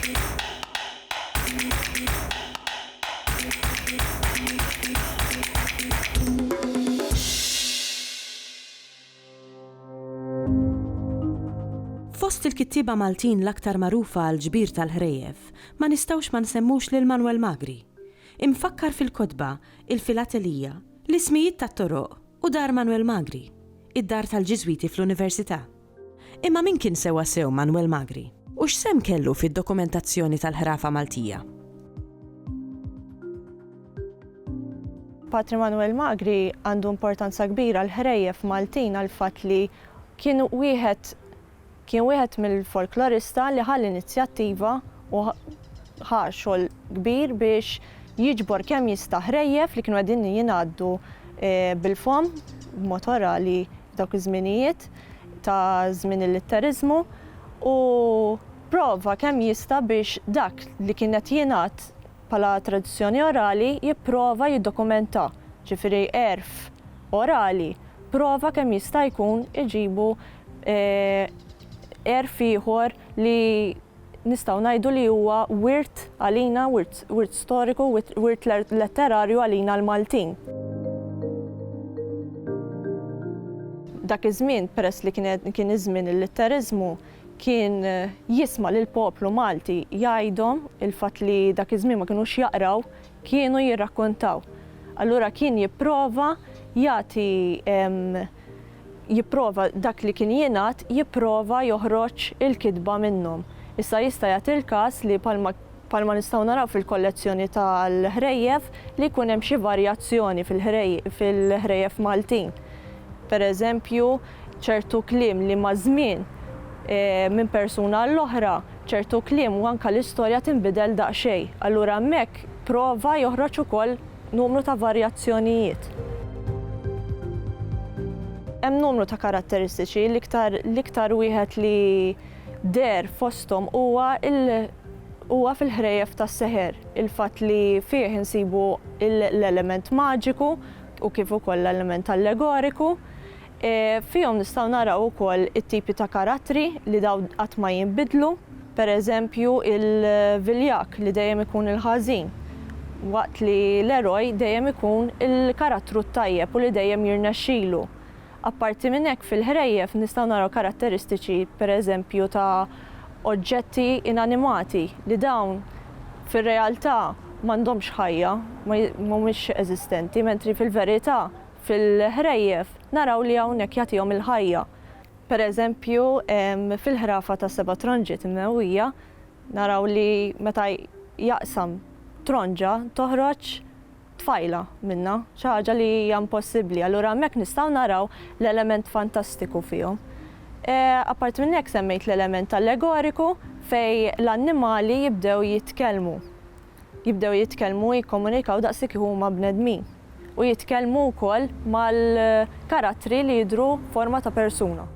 Fost il-kittiba Maltin l-aktar magħrufa għal ġbir tal-ħrejjef, ma nistgħux ma nsemmux lil Manuel Magri. Imfakkar fil-kotba, il-filatelija, l-ismijiet tat-toroq u dar Manuel Magri, id-dar tal-Ġiżwiti fl-Università. Imma min kien sewa sew Manuel Magri? U x'sem kellu fid-dokumentazzjoni tal-ħrafa Maltija? Patri Manuel Magri għandu importanza kbira l-ħrejjef Maltin għal fatt li kien wieħed mill-folklorista li ħall inizjattiva u ħar xogħol kbir biex jiġbor kemm jista' ħrejjef li kienu qegħdin jingħaddu bil-fom b'mod orali dawk iż-żminijiet ta' żmien il-Litteriżmu u prova kemm jista' biex dak li kien qed jingħad bħala tradizzjoni orali jipprova jiddokumenta. Ġifieri erf orali prova kemm jista' jkun iġibu erf ieħor li nistgħu ngħidu li huwa wirt għalina, wirt storiku, wirt letterarju għalina l-Maltin. Dak iż-żmien peress li kien iż-żmien il-Litteriżmu kien jisma' lil poplu Malti jgħidhom il-fatt li dak iż-żmien ma kinux jaqraw, kienu jirrakkontaw. Allura kien jipprova jipprova dak li kien jingħad jipprova joħroġ il-kitba minnhom. Issa jista' jagħti il-każ li bħalma nistgħu naraw fil-kollezzjoni tal-ħrejjef li jkun hemm xi varjazzjoni fil-ħrejjef Maltin. Pereżempju, ċertu kliem li ma' żmien minn persuna l-oħra, ċertu kliem u anke l-istorja tinbidel daqsxejn. Allura hemmhekk prova joħroġ ukoll numru ta' varjazzjonijiet. Hemm numru ta' karatteristiċi l-iktar wieħed li der fosthom huwa fil-ħrejjef tas-seħer. Il-fatt li fih insibu l-element maġiku u kif ukoll l-element allegoriku. Fihom nistgħu naraw ukoll it-tipi ta' karattri li dawn qatt ma jinbidlu. Pereżempju il-viljak li dejjem ikun il-ħażin, waqt li l-eroj dejjem ikun il-karattru tajjeb u li dejjem jirnexxielu. Apparti minn hekk fil-ħrejjef nistgħu naraw karatteristiċi pereżempju ta' oġġetti inanimati li dawn fir-realtà m'għandhomx ħajja, mhumiex eżistenti, mentri fil-verità fil-ħrejjef naraw li hawnhekk jagħtihom il-ħajja. Pereżempju fil-ħrafa ta' seba' tronġiet imnewwija naraw li meta jaqsam tronġa toħroġ tfajla minna, xi ħaġa li hija impossibbli. Allura hemmhekk nistgħu naraw l-element fantastiku fihom. Apparti minn hekk semmejt l-element allegoriku fejn l-annimali jibdew jitkellmu. Jibdew jitkellmu jikkomunikaw daqshekk huma bnedmin u jitkellmu wkoll mal-karattri li jidhru forma ta' persuna.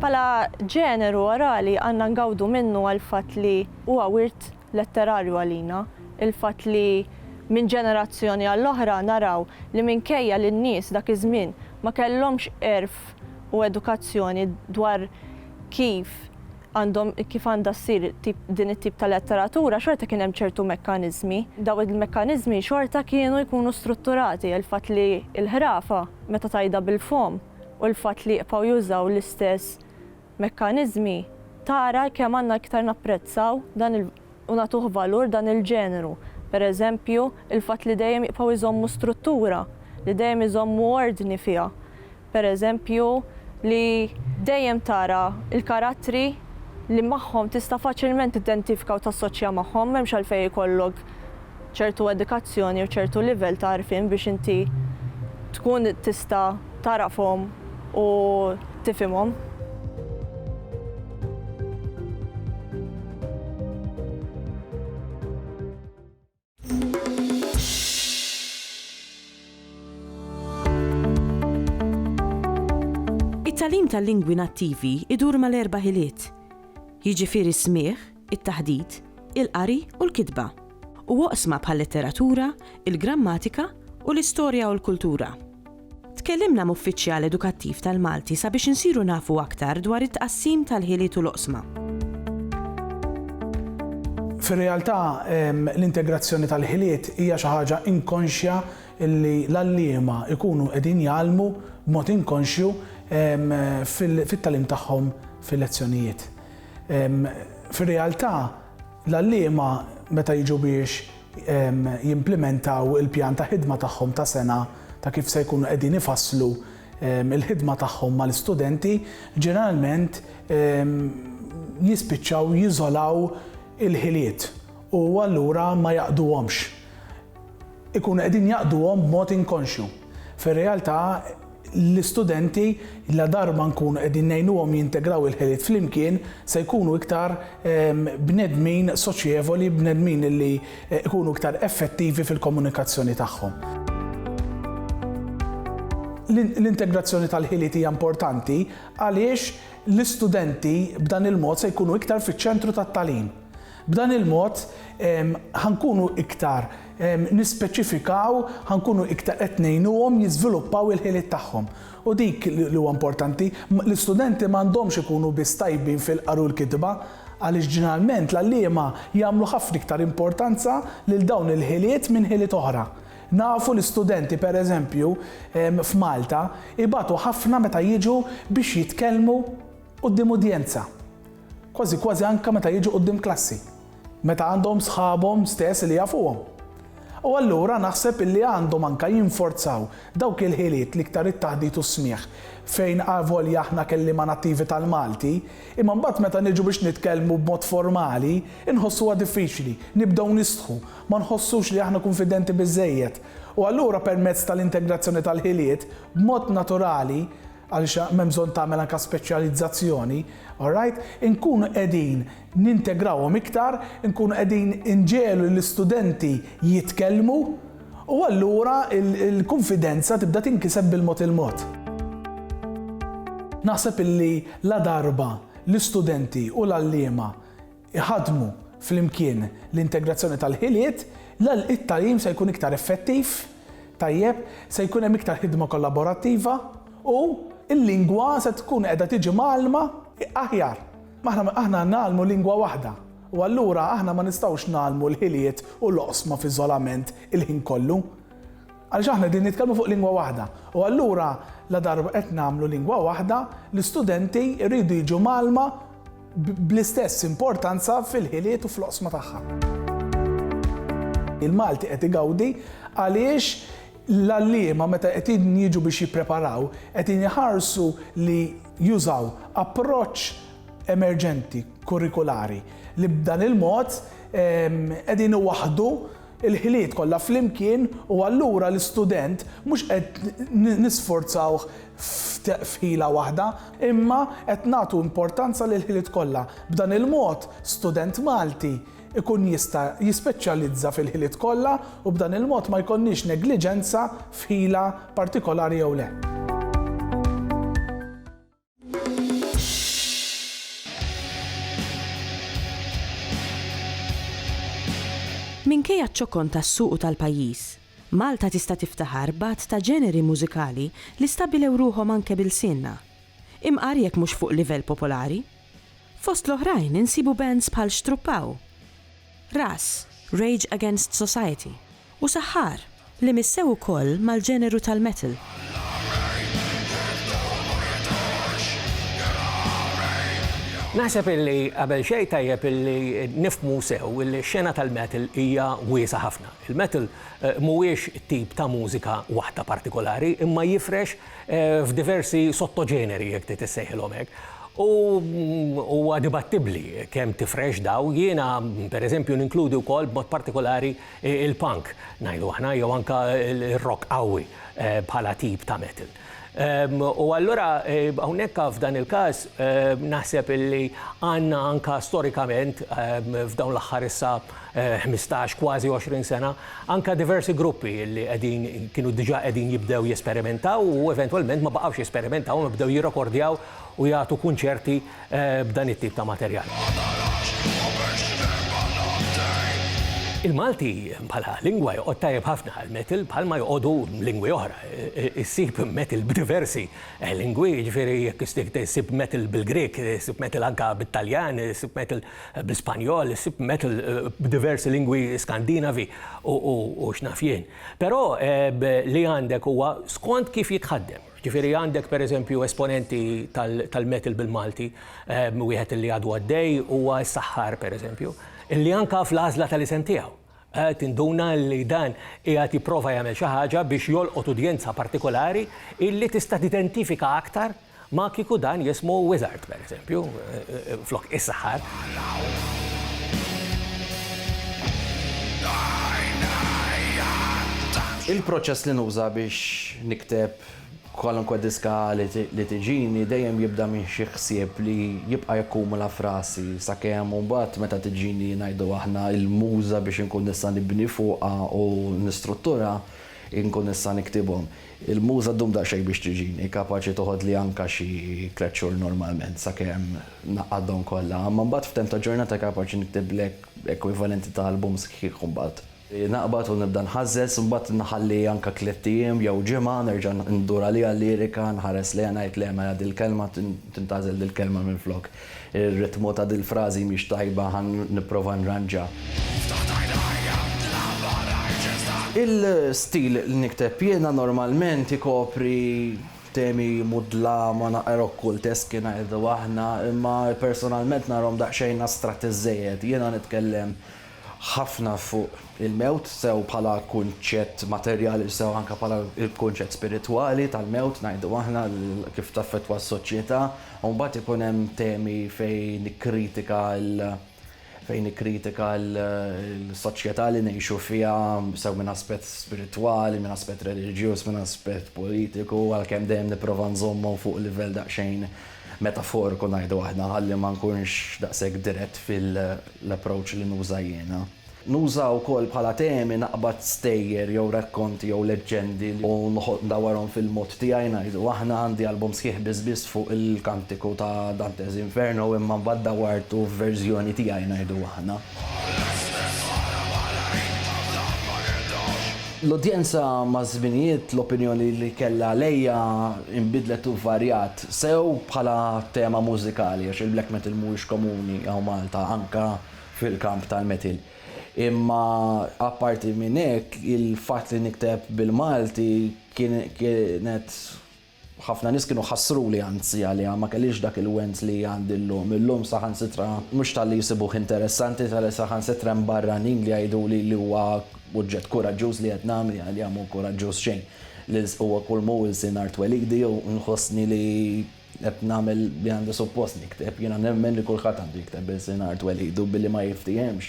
Bħala ġeneru orali għandna ngawdu minnu għal fatt li huwa wirt letterarju għalina, il-fatt li minn ġenerazzjoni għall-oħra naraw li minkejja li n-nies dak iż-żmien ma kellhomx erf u edukazzjoni dwar kif għandha ssir din it-tip ta' letteratura, xorta kien hemm ċertu mekkaniżmi. Daw il-mekkaniżmi xorta kienu jkunu strutturati, il-fatt li l-ħrafa meta tajda bil-fom u l-fatt li jibqgħu jużaw l-istess mekkaniżmi tara kemm għandna iktar napprezzaw u nagħtuh valur dan il-ġeneru. Pereżempju, il-fatt li dejjem jibqgħu jżommu struttura, li dejjem iżommu ordni fiha. Pereżempju, li dejjem tara il-karattri li magħhom tista' faċilment tidentifika u tassoċja magħhom, m'hemmx għalfejn ikollok ċertu edukazzjoni u ċertu livell ta' għarfien biex inti tkun tista' tarafhom u tifhimhom. it-tagħlim tal-lingwi nattivi idur mal-erba' ħiliet. Jiġifieri smigħ, it-taħdid, il-qari u l-kitba. U oqsma bħal-letteratura, il-grammatika u l-istorja u l-kultura. Tkellimna mal-uffiċjal edukattiv tal-Malti sabiex insiru nafu aktar dwar it-tqassim tal-ħiliet u l-oqsma. Fir-realtà l-integrazzjoni tal-ħiliet hija xi ħaġa inkonxja illi l-għalliema ikunu qegħdin jgħallmu b'mod inkonxju fit-tagħlim tagħhom fil-lezzjonijiet. Fir-realtà l-għalliema meta jiġu biex jimplementaw il-pjan ta' ħidma tagħhom ta' sena ta' kif se jkunu qegħdin ifasslu il-ħidma tagħhom mal-istudenti, ġeneralment jispiċċaw jiżolaw il-ħiliet u allura ma jaqduhomx. Ikunu qegħdin jaqduhom b'mod inkonxju. Fir-realtà l-istudenti la darba nkunu qegħdin ngħinuhom jintegraw il-ħiliet flimkien se jkunu iktar bnedmin soċjevoli, bnedmin li jkunu iktar effettivi fil-komunikazzjoni tagħhom. L-integrazzjoni tal-ħiliet hija importanti għaliex l-istudenti b'dan il-mod se jkunu iktar fiċ-ċentru tat-tagħlim. B'dan il-mod ħankunu iktar nispeċifikaw, ħankunu iktar qed ngħinuhom jiżviluppaw il-ħiliet tagħhom. U dik li huwa importanti, l-istudenti m'għandhomx ikunu biss tajbin fil-qaru l-kitba, għaliex ġeneralment l-għalliema jagħmlu ħafna iktar importanza lil dawn il-ħiliet minn ħiliet oħra. Nafu l-istudenti pereżempju f'Malta ibatu ħafna meta jiġu biex jitkellmu quddiem udjenza. Kważi anke meta jiġu quddiem klassi. Meta għandhom sħabhom stess li jafuhom. U allura naħseb illi għandhom anke jinforzaw dawk il-ħiliet li iktar it-taħdit u smigħ fejn għavolja aħna kelliema nattivi tal-Malti, imma mbagħad meta niġu biex nitkellmu b'mod formali, inħossuha diffiċli, nibdew nistħu, ma nħossux li aħna konfidenti biżżejjed. U allura permezz tal-integrazzjoni tal-ħiliet b'mod naturali għaliex m'hemm bżonn tagħmel anke speċjalizzazzjoni, inkunu qegħdin nintegrawhom iktar, inkunu qegħdin inġielu l-istudenti jitkellmu u allura l-konfidenza tibda tinkiseb bil-mod il-mod. Naħseb illi la darba l-istudenti u l-għalliema iħadmu flimkien l-integrazzjoni tal-ħiliet, it-tagħlim se jkun iktar effettiv, tajjeb, se jkun hemm iktar ħidma kollaborattiva u il-lingwa se tkun qiegħda tiġi magħlma aħjar. Aħna nagħmlu lingwa waħda u allura aħna ma nistgħux nagħmlu l-ħiliet u l-oqsma f'iżolament il-ħin kollu. Għaliex aħna din nitkellmu fuq lingwa waħda u allura la darba qed nagħmlu lingwa waħda, l-istudenti jridu jiġu magħlma bl-istess importanza fil-ħiliet u fl-oqsma tagħha. Il-Malti qed igawdi għaliex l-għalliema meta qed jiġu biex jippreparaw qed jħarsu li jużaw approċċ emerġenti kurrikulari li b'dan il-mod qegħdin iwaħħdu il-ħiliet kollha flimkien u allura l-istudent mhux qed nisforzawh f'ħila waħda, imma qed nagħtu importanza lil ħiliet kollha. B'dan il-mod student Malti ikun jista' jispeċjalizza fil-ħiliet kollha u b'dan il-mod ma jkollniex negliġenza f'ħila partikolari jew le. Minkejja ċ-ċokon tas-suq tal-pajjiż, Malta tista' tiftaħar bat ta' ġeneri mużikali li stabbilew ruhom anke bil-Ilsienna. Imqar jekk mhux fuq livell popolari. Fost l-oħrajn insibu bands bħal Xtruppaw, Ras, Rage Against Society u Saħħar li missew ukoll mal-ġeneru tal-metal. Naħseb illi qabel xejn tajjeb illi nifhmu sew illi x-xena tal-metal hija wiesa ħafna. Il-metal mhuwiex tip ta' mużika waħda partikolari, imma jifrex f'diversi sottoġeneri jekk trid issejħilhom hekk. U huwa dibattibbli kemm tifrex daw, jiena pereżempju ninkludi wkoll b'mod partikolari il-punk ngħidu aħna jew anke il-rock qawwi bħala tip ta' metal. U allura hawnhekk f'dan il-każ naħseb illi għandna anke storikament f'dawn l-aħħar issa 15 kważi 20 sena anke diversi gruppi li kienu diġà qegħdin jibdew jesperimentaw u eventwalment ma baqgħux jesperimentaw ma bdew jirrekordjaw u jagħtu kunċerti b'dan it-tip ta' materjal. Il-Malti bħala lingwa joqgħod tajjeb ħafna għal-metal bħalma joqogħdu lingwi oħra. Issib metal b'diversi lingwi, ġifieri jekk issib metal bil-Grek, issib metal anke bit-Taljan, issib metal bl-Ispanjol, issib metal b'diversi lingwi Skandinavi u x'naf jien. Però li għandek huwa skont kif jitħaddem. Ġifieri għandek pereżempju esponenti tal-metal bil-Malti, wieħed li għadu għaddej huwa s-Saħħar pereżempju, illi anke fl-għażla tal-isem tiegħu. Tinduna li dan qiegħed jipprova jagħmel xi ħaġa biex jolqot udjenza partikolari illi tista' tidentifika aktar ma kieku dan jismu Wizard pereżempju, flok is-Saħħar. Il-proċess li nuża biex nikteb kwalunkwe diska li tiġini dejjem jibda minn xi ħsieb li jibqa' jakkumula frasi sakemm mbagħad meta tiġini ngħidu aħna il-muża biex inkun nista' nibni fuqha u nistruttura inkun nista' niktibhom. Il-muża ddum daqsxejn biex tiġini, kapaċi toħod li anke xi tliet xhur normalment sakemm naqgħadhom kollha, imma mbagħad f'temp ta' ġurnata kapaċi niktiblek ekwivalenti ta' album sħiħ mbagħad. Naqbad u nibda nħażżes, mbagħad naħalli anke tliet jew ġimgħa nerġa' ndur għalija l-lirika, nħares li ngħid le mela dil-kelma tintażel dil-kelma minflok. Ir-ritmu ta' dil-frażi mhix tajba ħan nipprova nranġa. Il-stil li nikteb jiena normalment ikopri temi mudlama naqra okkulteski ngħidu aħna, imma personalment narhom daqsxejn astratti żejjed. Jiena nitkellem ħafna fuq il-mewt, sew bħala kunċett materjali, sew anke bħala il-kunċett spiritwali tal-mewt, ngħidu aħna kif taffettwa s-soċjetà, u mbagħad ikun hemm temi fejn nikkritika l-soċjetà li ngħixu fiha, sew minn aspett spiritwali, minn aspett reliġjuż, minn aspett politiku, għalkemm dejjem nipprova nżommu fuq livell daqsxejn metaforiku ngħidu aħna ħalli ma nkunx daqshekk dirett fil-approach li nuża jiena. Nuża wkoll bħala temi naqbad stejjer jew rakkonti jew leġġendi u noħod ndawarhom fil-mod tiegħi ngħidu aħna għandi album sħiħ biss fuq il-kantiku ta' Dante's Inferno imma mbagħad dawartu f'verżjoni tiegħi ngħidu aħna. L-udjenza ma' żminijiet l-opinjoni li kellha lejja inbidlet u varjat sew bħala tema mużikali għax il-black metal mhuwiex komuni għaw Malta anke fil-kamp tal-metal. Imma apparti minn hekk il-fatt li nikteb bil-Malti kienet ħafna nies kienu ħassru li anzi għalija ma kellix dak il-wens li għandi llum. Illum saħansitra mhux tal-li jsibuh interessanti tal-li saħansitra mbarranin li jgħidu li huwa uġġett kuraġġuż li qed nagħmel għalija mhu kuraġġuż xejn. Li huwa kull mu Ilsienna twelidi u nħossni li qed nagħmel li għandi suppost nikteb. Jiena nemmen li kulħadd għandu jikteb Ilsienna twelidu billi ma jiftihemx.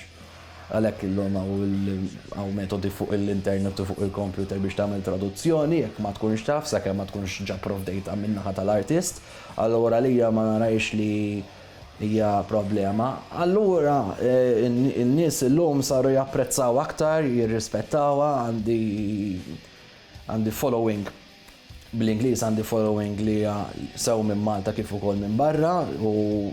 Għalhekk illum hawn metodi fuq l-internet u fuq il-computer biex tagħmel traduzzjoni jekk ma tkunx taf sakemm ma tkunx ġa provdejta min-naħa tal-artist, allura lija ma narajx li hija problema. Allura in-nies illum saru japprezzaw aktar, jirrispettawha, għandi following bl-Ingliż għandi following li sew minn Malta kif ukoll minn barra u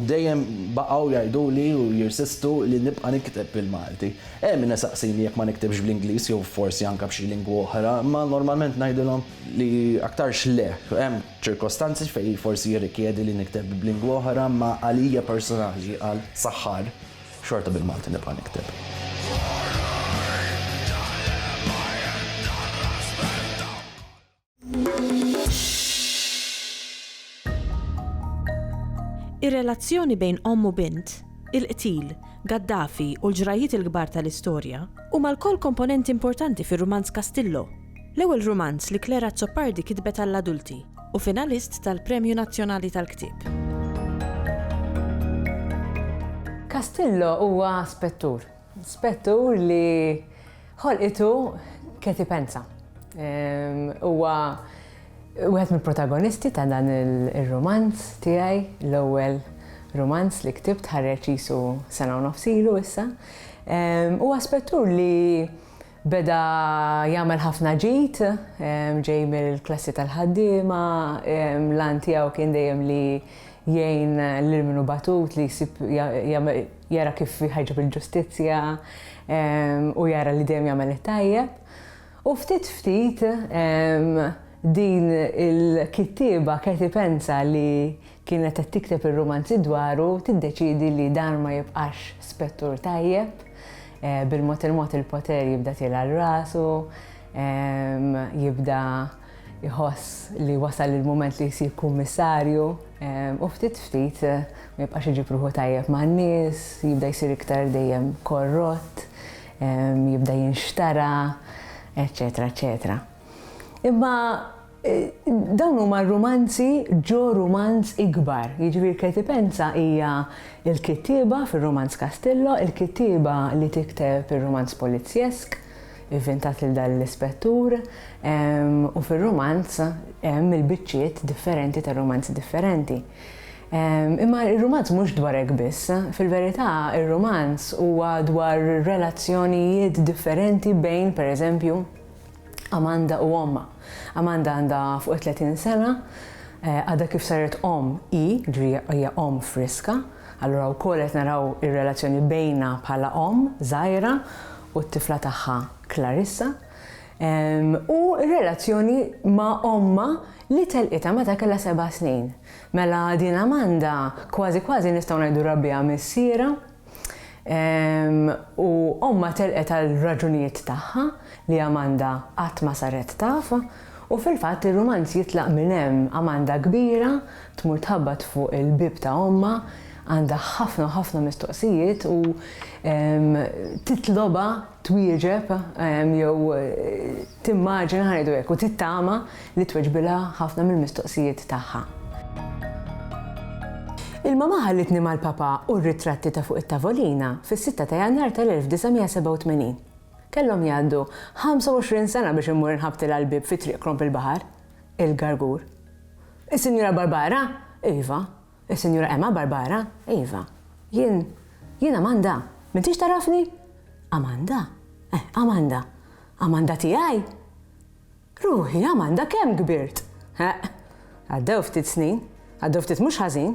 dejjem baqgħu jgħiduli u jirsistu li nibqa' nikteb bil-Malti. Min saqsini jekk ma niktebx bl-Ingliż jew forsi anke b'xi lingwa oħra, ma normalment ngħidilhom li aktarx le. Hemm ċirkostanzi fejn forsi jirrikjedi li nikteb b'lingwa oħra, ma għalija personali għal Saħħar xorta bil-Malti nibqa' nikteb. Ir-relazzjoni bejn omm u bint, il-qtil, Gaddafi u l-ġrajiet il-kbar tal-istorja huma l-koll komponenti importanti fir-rumanz Castillo, l-ewwel rumanz li Klera Azzopardi kitbet għall-adulti u finalist tal-Premju Nazzjonali tal-Ktieb. Castillo huwa spettur li ħolqitu ketipenza. Huwa wieħed mill-protagonisti ta' dan il-romanz tiegħi, l-ewwel romanz li ktibt ħareġ isu sena u nofsilu issa. Huwa spettur li beda jagħmel ħafna ġid, ġej mill-klassi tal-ħaddiema, l-an tiegħu kien dejjem li jgħin l-minu batut li jara kif ħajġib il-ġustizzja u jara li dejjem jagħmel it-tajjeb. U ftit din il-kittieba ketipenza li kienet qed tikteb ir-romanzi dwaru tiddeċidi li dan ma jibqax spettur tajjeb, bil-mod il-poter jibda tila rasu, jibda jħoss li wasal il-moment li jsir kummissarju, u ftit ma jibqax iġib ruħu tajjeb man nies, jibda jsir iktar dejjem korrott, jibda jinxtara, eccetera, eccetera. Imma dawn huma romanzi romanz ikbar. Jiġifieri ketipenza hija l-kittieba fir-romanz Castillo, il-kittieba li tikteb ir-romanz polizzjesk, inventat lil dan l-ispettur, u fir-romanz hemm il-biċċiet differenti ta' romanzi differenti. Imma ir-romanz mhux dwar hekk biss, fil-verità ir-romanz huwa dwar relazzjonijiet differenti bejn pereżempju Amanda u omma. Amanda għandha fuq 30 sena, għadha kif saret hija friska, allura wkoll qed naraw ir-relazzjoni bejna bħala żgħira u t-tifla tagħha Clarissa, u r-relazzjoni ma' omma li telqitha meta kellha 7 snin. Mela din Amanda kważi nistgħu ngħidu rabbija missiera, u omma telqet għal raġunijiet tagħha li Amanda qatt ma saret taf, u fil-fatt ir-romanz jitlaq minn hemm Amanda kbira tmur tħabbat fuq il-bib ta' omma, għandha ħafna mistoqsijiet u titloba twieġeb jew timmaġina ħanejdu hekk u tittama li tweġbilha ħafna mill-mistoqsijiet tagħha. Il-mama ħallitni mal-papa u r-ritratti ta' fuq it-tavolina fis-6 ta' Jannar tal-1987. Kellhom jgħaddu 25 sena biex immur inħabt il-qalbib fi triq krom il-baħar, il-Gargur. Is-Sinjura Barbara? Iva. Is-Sinjura Emma Barbara? Iva. Jien Amanda. M'intix tarafni? Amanda? Amanda. Amanda tiegħi? Ruħi, Amanda kemm kbirt? Għaddew ftit snin, għaddew ftit mhux ħażin.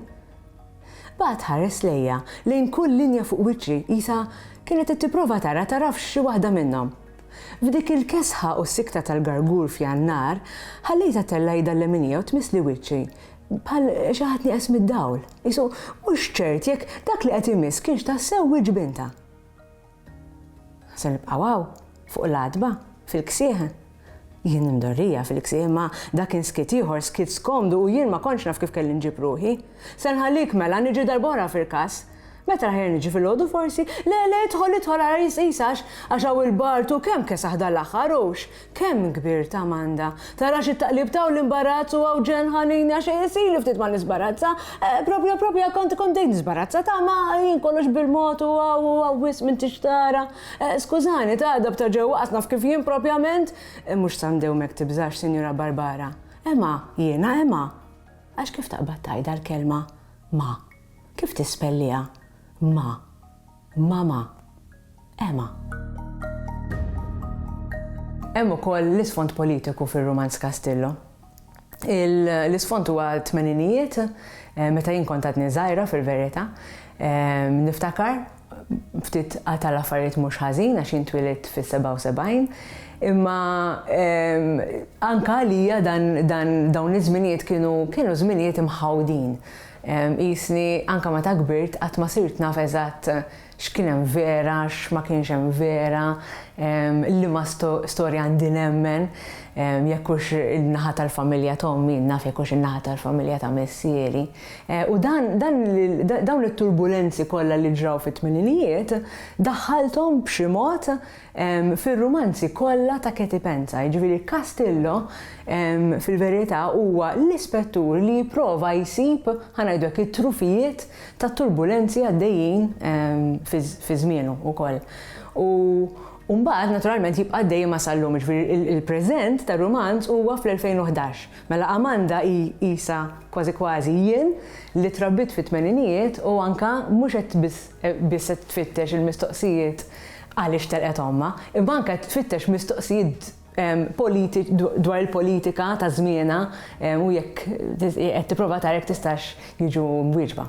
Bagħad ħares lejja lejn kull linja fuq wiċċi isa kienet tipprova tara taraf xi waħda minnhom. F'dik il-kesħa u s-sikta tal-Gargur f'Jannar ħallejta tellajda l-leminija u tmiss li wiċċi bħal xi ħadd nieqes mid-dawl. Isu mhux ċert jekk dak li qed imiss kienx tassew wiċċ binta. Se nibqgħu fuq l-għadba fil-ksieħ. Jien imdorrija fil-ksieħ ma dak kien skit ieħor skit skomdu u jien ma kontx naf kif kelli nġib ruħi. Se nħallik mela niġi darbora fil-każ. Meta ħajr niġi fil-ħodu forsi, le tħol għara jisax għax hawn il-bartu kemm kesaħ dal-aħħar hux, kemm kbirt Amanda. Tarax it-taqlib taw l-imbarazz u għaw ġen ħanini għax jisili ftit ma nisbarazza, propja kont dejn nisbarazza ta' ma jien kollox bil-mod u għaw wis minn tixtara. Skużani ta' għadab ta' ġewwa naf kif jien propjament, mhux samdew mek tibżax, Sinjura Barbara. Emma, jiena Emma. Għax kif taqbad tajda l-kelma ma? Kif tispellija? Ma, mama, Emma. Hemm ukoll l-isfond politiku fir-romanz Castillo. L-isfond huwa t-tmeninijiet, meta jien kont għadni żgħira fil-verità. Niftakar ftit għata l-affarijiet mhux ħażin għax intwilit fis-77, imma anka għalija dawn iż-żminijiet kienu żminijiet imħawdin. Isni anka ma ta' kbirt qatt ma sirt naf eżatt x'kien hemm vera, x'ma kienx hemm vera, liema storja għandi nemmen, jekk hux il-naħa tal-familja ta' ommi, naf jekk hux il-naħa tal-familja ta' missieri. U dawn it-turbulenzi kollha li ġraw fit-tmeninijiet daħħalthom b'xi mod fir-romanzi kollha ta' ketipenza. Jiġifieri Castillo fil-verità huwa l-ispettur li jipprova jsib ħanajdu hekk it-trufijiet ta' turbulenzi għaddejjin fi żmienu wkoll. U mbagħad naturalment jibqa' dejjem ma sallum, ġifieri il-preżent tar-romanz huwa fl-2011. Mela Amanda isa kważi jien li trabbit fit-tmeninijiet u anka mhux qed biss qed tfittex il-mistoqsijiet għaliex telqet omma, imma anke tfittex mistoqsijiet dwar il-politika ta' żmiena u jekk qed tipprova tara jekk tistax jiġu mwieġba.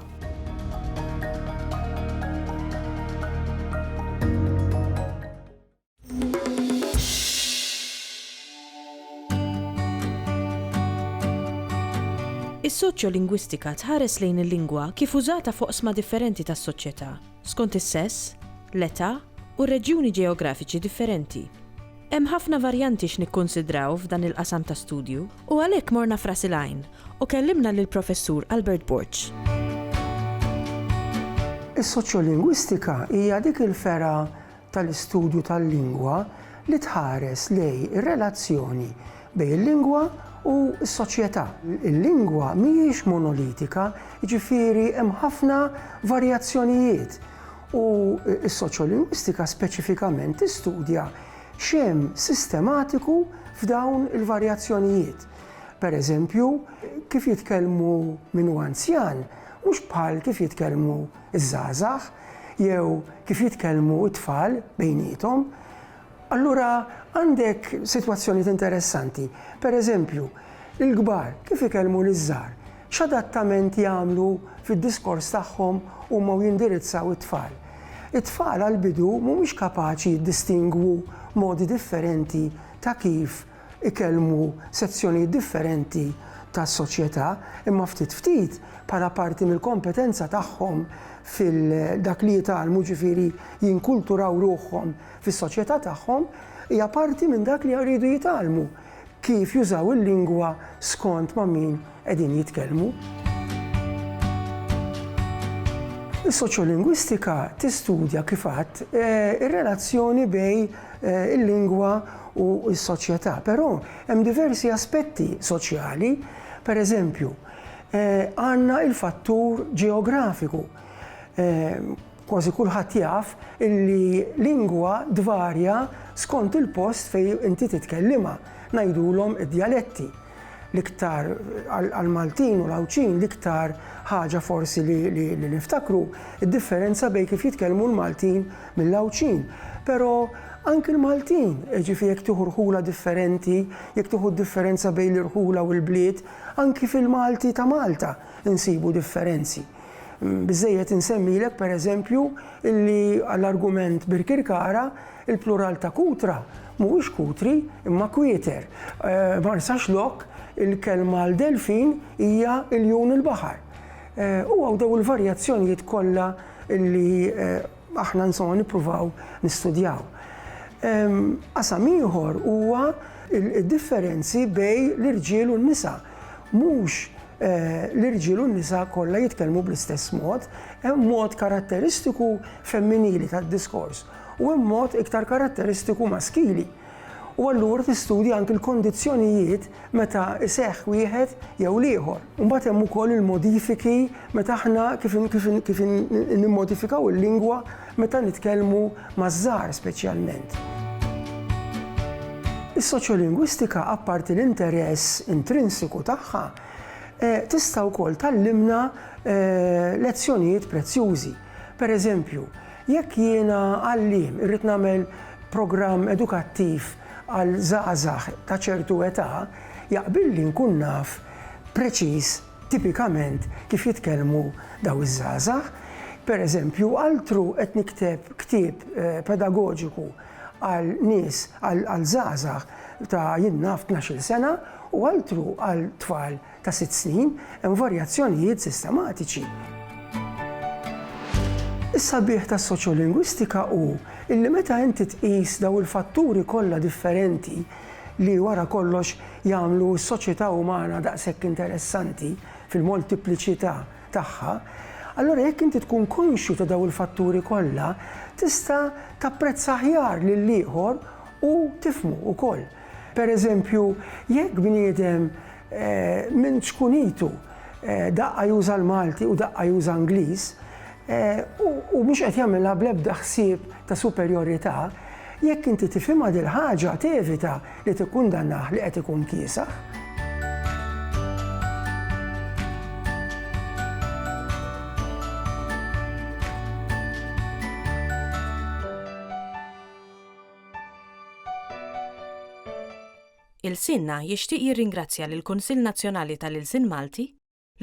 Is-soċjolingwistika tħares lejn il-lingwa kif użata fuq oqsma differenti tas-soċjetà, skont is-sess, l-età u reġjuni ġeografiċi differenti. Hemm ħafna varjanti x'nikkonsidraw f'dan il-qasam ta' studju u għalhekk morna frasilajn u kellimna lill-professur Albert Borch. Is-soċjolingwistika hija dik il-fera tal-istudju tal-lingwa li tħares lej ir-relazzjoni bejn il-lingwa u s-soċjetà. Il-lingwa mhijiex monolitika, jiġifieri hemm ħafna varjazzjonijiet u s-soċjolingwistika speċifikament tistudja x'hemm sistematiku f'dawn il-varjazzjonijiet. Pereżempju, kif jitkellmu min huwa anzjan, mhux bħal kif jitkellmu iż-żgħażagħ jew kif jitkellmu t-tfal bejniethom. Allura għandek sitwazzjonijiet interessanti. Pereżempju, il-kbar kif ikellmu liż-żgħar, x'adattament jagħmlu fid-diskors tagħhom huma jindirizzaw it-tfal. It-tfal għall-bidu mhumiex kapaċi jiddistingwu modi differenti ta' kif ikellmu sezzjonijiet differenti tas-soċjetà, imma ftit bħala parti mill-kompetenza tagħhom fil-dak li jitgħallmu ġifieri jinkulturaw ruħhom fis-soċjetà tagħhom, hija parti minn dak li jridu jitgħallmu kif jużaw il-lingwa skont ma' min qegħdin jitkellmu. Is-soċjolingwistika tistudja kif għadd ir-relazzjoni bejn il-lingwa u s-soċjetà, però hemm diversi aspetti soċjali, pereżempju, għandna il-fattur ġeografiku. Kważi kulħadd jaf illi lingwa dvarja skont il-post fejn inti titkellima, ngħidulhom id-djaletti. L-iktar għall-Maltin u l-Awċin l-iktar ħaġa forsi li niftakru id-differenza bejn kif jitkellmu l-Maltin mill-Awċin. Però anke l-Maltin, ġifi jekk tieħu rħula differenti, jekk tieħu differenza bejn l-irħula u l-bliet, anke fil-Malti ta' Malta insibu differenzi. Biżejjed insemmilek pereżempju illi għall-argument birkirkara il-plural ta' kutra mhuwiex kutri imma kwieter. Ma rsax lok il-kelma l-delfin hija iljun il-baħar. U daw il-varjazzjonijiet kollha illi aħna insomma nippruvaw nistudjaw. Qasam ieħor huwa il-differenzi bejn l-irġiel u n-nisa. Mhux l-irġiel u n-nisa kollha jitkellmu bl-istess mod, hemm mod karatteristiku femminili tad-diskors u hemm mod iktar karatteristiku maskili. U allura tistudja anke l-kondizzjonijiet meta iseħħ wieħed jew ieħor. Imbagħad hemm ukoll il-modifiki meta aħna kif nimmodifikaw il-lingwa meta nitkellmu maż-żgħar speċjalment. Is-soċjolingwistika apparti l-interess intrinsiku tagħha tista' wkoll tallimna lezzjonijiet prezzjużi. Pereżempju, jekk jiena għalliem irrid nagħmel programm edukattiv għal żgħażagħ ta' ċertu età, jaqbilli nkun naf preċiż tipikament kif jitkellmu daw iż-żgħażagħ. Pereżempju, altru qed nikteb ktieb pedagoġiku għal nies għal żgħażagħ ta' jien naf 12 sena u altru għal tfal ta' 6 snin hemm varjazzjonijiet sistematiċi. Is-sabiħ tas-soċjolingwistika hu illi meta inti tqis daw il-fatturi kollha differenti li wara kollox jagħmlu s-soċjetà umana daqshekk interessanti fil-multipliċità tagħha, allura jekk inti tkun konxju ta' daw il-fatturi kollha, tista' tapprezza aħjar lil ieħor u tifhmu wkoll. Pereżempju, jekk bniedem minn xkunitu daqqa juża l-Malti u daqqa juża Ingliż u mhux qed jagħmilha bl-ebda ħsieb ta' superjorità, jekk inti tifhimha dil ħaġa tevita li tikkundannah li qed ikun kiesaħ. Ilsienna jixtieq jirringrazzja lill-Kunsill Nazzjonali tal-Ilsien Malti,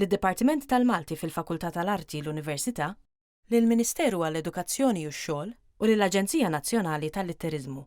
lid-Dipartiment tal-Malti fil-Fakultà tal-Arti l-Università, lill-Ministeru għall-Edukazzjoni u x-Xogħol u lill-Aġenzija Nazzjonali tal-Litteriżmu.